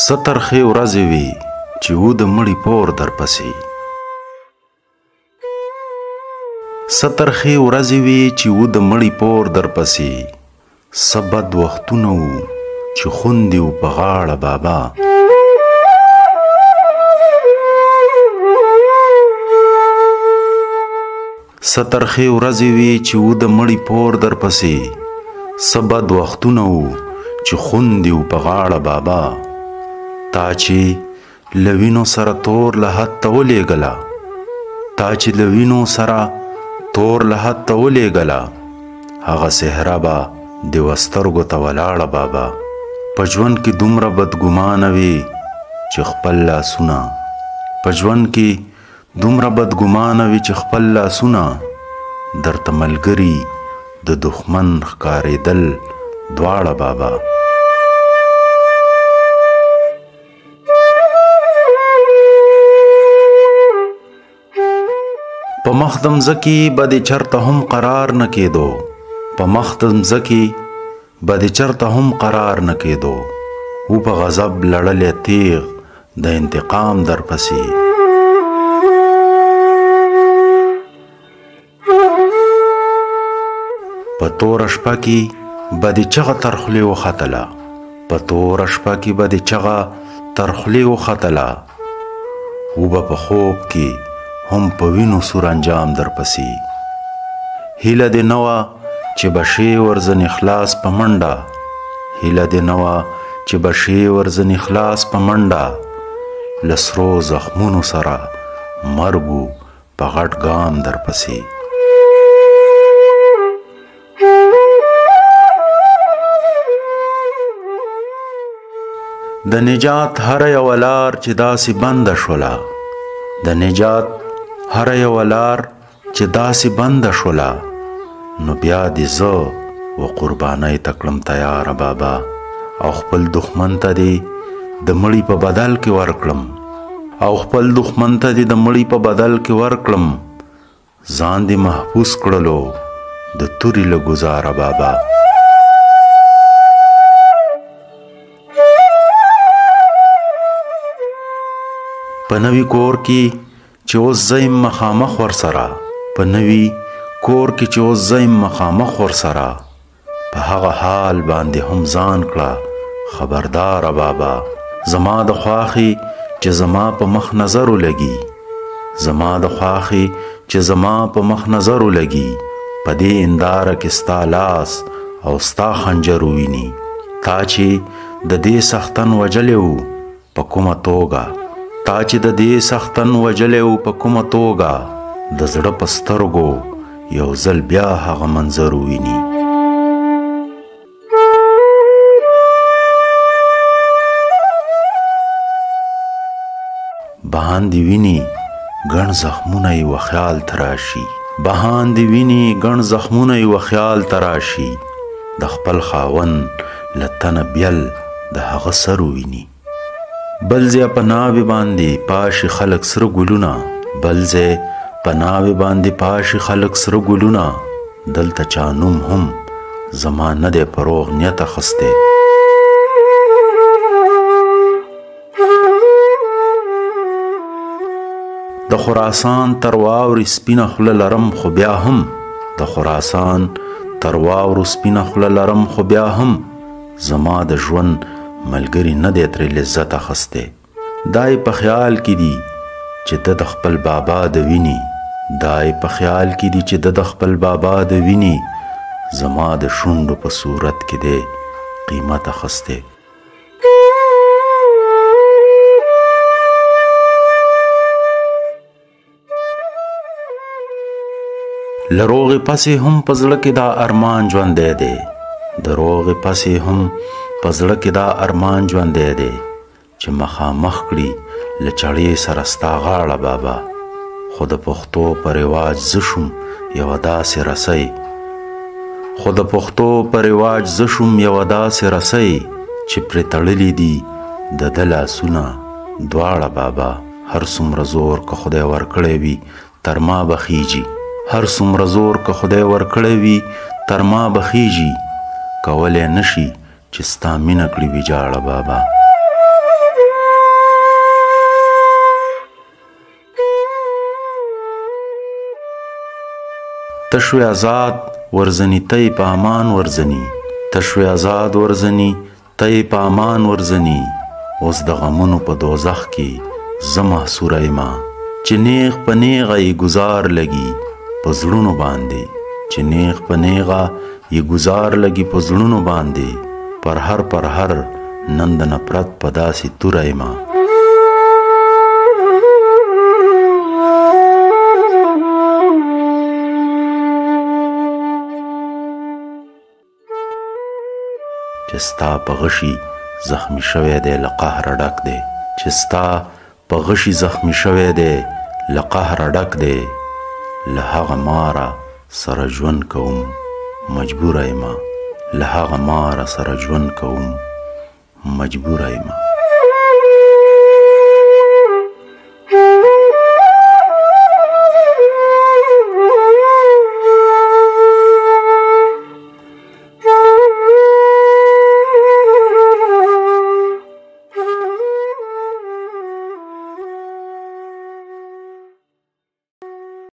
سترخې ورځې وي چې و د مړي پور درپسې سترخې ورځې وي چې و د مړي پور درپسې څه بد وختونه وو چې خوندې و په غاړه بابا سترخې ورځې وي چې و د مړي پور درپسې څه بد وختونه وو چې خوندې و په غاړه بابا تا چې لوینو سره تور لحد ته ولېږله تا چې لوینو سره تور لحد ته ولېږله هغه صحرا به د وسترګو ته ولاړه بابا په ژوند کې دومره بدګمانه وي چې خپل لاسونه په ژوند کې دومره بدګمانه وي چې خپل لاسونه درته ملګري د دښمن ښکارېدل دواړه بابا په مخ د مځکې به د چرته هم قرار نه کېدو په مخ د مځکې به د چرته هم قرار نه کېدو و په غضب لړلې تیغ د انتقام درپسې په توره شپه کې به د چغه تر خولې وختله په توره شپه کې به د چغه تر خولې وختله و به په خوب کې هم په وینو سور انجام درپسې هیله دې نه وه چې به شې ورځنې خلاص په منډه هیله دې نه وه چې به شې ورځنې خلاص په منډه له سرو زخمونو سره مرګ و په غټ ګام درپسې د نجات هره یوه لار چې داسې بنده شوله د نجات هره یوه لار چې داسې بنده شوله نو بیا دې زه و قربانۍ ته کړم تیاره بابا او خپل دښمن ته دې د مړي په بدل کې ورکړم او خپل دښمن ته دې د مړي په بدل کې ورکړم ځان دې محبوس کړلو د تورې له ګزاره بابا په نوي کور کې چې اوس زیم مخامخ ورسره په نوي کور کې چې اوس زیم مخامخ ورسره په هغه حال باندې هم ځان کړه خبردار بابا زما د خواخي چې زما په مخ نظر ولګي زما د خواخي چې زما په مخ نظر ولګي په دې انداره کې ستا لاس او ستا خنجر وویني تا چې د دې سختن وجلی و په کومه توګه تا چې د دې سختن وجلی و په کومه توګه د زړه په سترګو یو ځل بیا هغه منظر وویني باندې ویني ګڼ زخمونه یې و خیال ته راشي باندې ویني ګڼ زخمونه یې و خیال ته راشي د خپل خاوند له تنه بیل د هغه سر وویني بل ځای په ناوې باندې پاشي خلک سره ګلونه بل ځای په ناوې باندې پاشي خلک سره ګلونه دلته چا نوم هم زما نه دی په روغ نیت اخستی د خراسان تر واورې سپینه خوله لرم خو بیا هم د خراسان تر واورو سپینه خوله لرم خو بیا هم زما د ژوند ملګری نه دی ترې لذت اخستی دا یې په خیال کې دي چې د خپل بابا د ویني دا یې په خیال کې دي چې د خپل بابا د ویني زما د شونډو په صورت کې دی قیمت اخستی له روغې پسې هم په زړه کې دا ارمان ژوندی دی د روغې پسې هم په زړه کې دا ارمان ژوندی دی چې مخامخ کړي له چړې سره ستا غاړه بابا خو د پښتو په رواج زه شوم یوه داسې رسۍ خو د پښتو په رواج زه شوم یوه داسې رسۍ چې پرې تړلي دي د ده لاسونه دواړه بابا هر څومره زور که خدای ورکړی وي تر ما بخیږي هر څومره زور که خدای ورکړی وي تر ما بخیږي کولی نشي چې ستا مینه کړي ویجاړه بابا تشوی آزاد ورزنی تی په امان ورزنی تشوی آزاد ورزنی تی په امان ورزنی اوس د غمونو په دوزخ کې زه محصوره یمه چې نیغ په نیغه یې ګزار لګي په زړونو باندې چې نیغ په نیغه یې ګزار لګي په زړونو باندې پر هر نن د نفرت په داسې توره یمه چې ستا په غشي زخمی شوی دی له قهره ډک دی چې ستا په غشي زخمی شوی دی له قهره ډک دی له هغه ماره سره ژوند کوم مجبوره یمه له هغه ماره سره ژوند کوم مجبوره یمه